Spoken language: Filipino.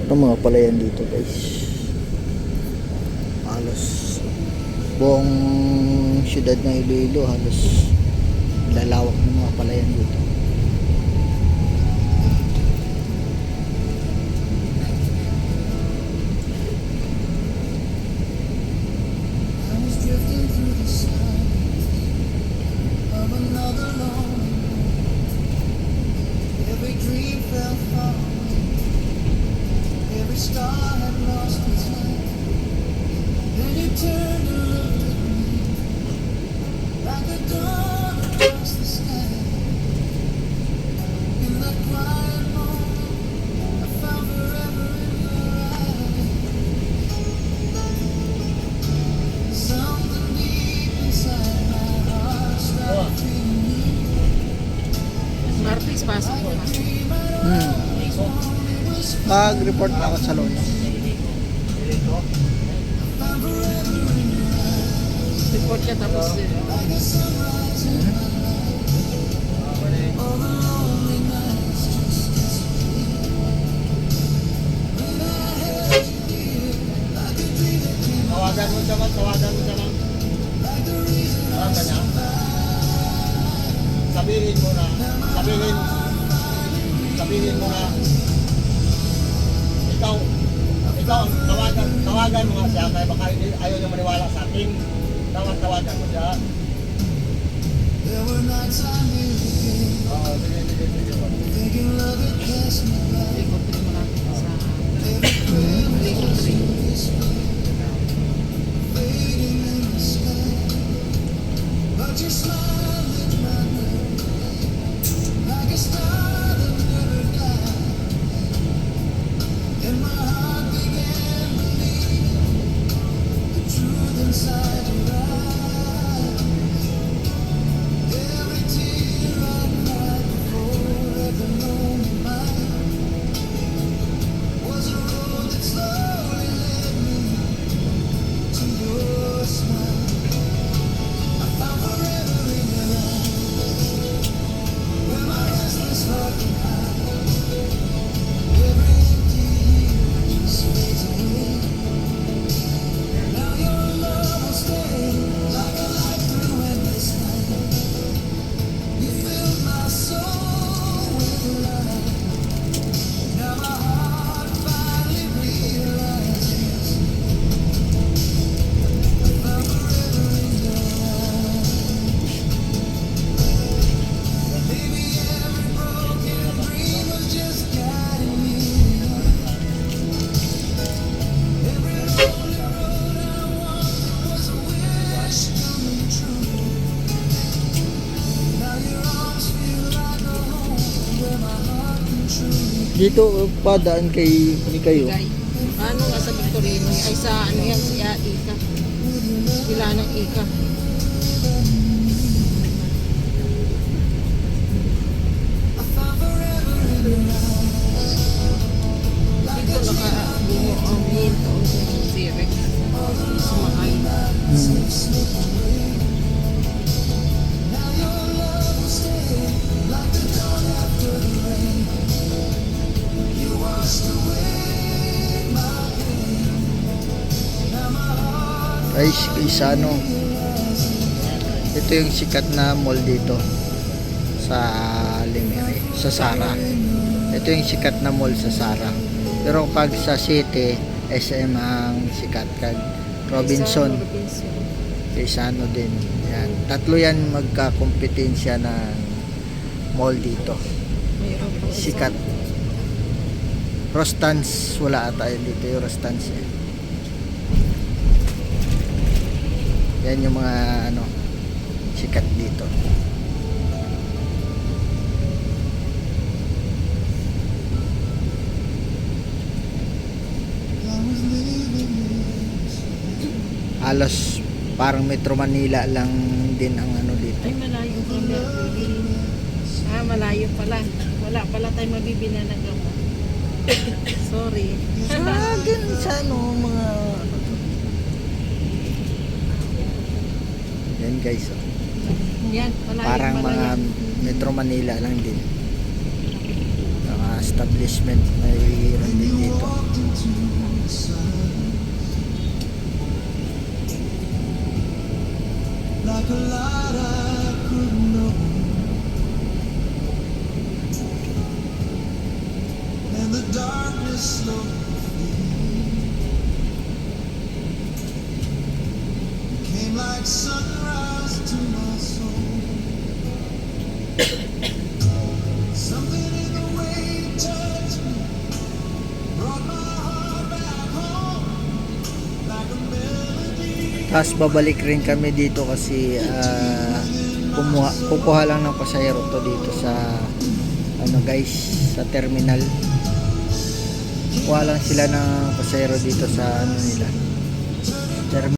ng mga palayan dito guys. Halos buong syudad ng Iloilo halos lalawak ng mga palayan dito. Martes, pasok ko ha. Mag-report na ako sa loan. Report ka tapos Tawagan mo naman. Tawagan niya. Sabihin mo na. Ikaw, tawagan mo nga siya, kaya baka ayaw niya maniwala sa akin. Tawagan mo siya. Oo, sige. ikot rin mo natin sa ikot rin. Dito padaan kay ni kayo. Ano nga sa Victorino ay sa ano yan si Ika. Sila ng Ika. Dito nakabungo ang hinto si Rex. Sumakay. Ay, Isano. Ito yung sikat na mall dito sa Limere, sa Sara. Ito yung sikat na mall sa Sara. Pero pag sa city, SM ang sikat. Kag Robinson, Isano din. Yan. Tatlo yan magkakompetensya na mall dito. Sikat. Rostans, wala ata yun dito yung Rostans yan. Yan yung mga ano sikat dito. Halos parang Metro Manila lang din ang ano dito. Ay malayo pala. Malayo pala. Wala pala tayo mabibili ng gamot. Sorry. Din sa ano mga ano to. Yan guys. Oh. Yan, malayo Parang pala mga yan. Metro Manila lang din. Mga establishment mayroon din dito. Like a light I could know, and the darkness slowly came like sunrise to my soul. Something in the way you touched me brought my heart back home like a melody. Tapos babalik rin kami dito kasi kukuha lang ng pasahero to dito sa ano guys, sa terminal. Kuha lang sila ng pasahero dito sa ano nila, terminal.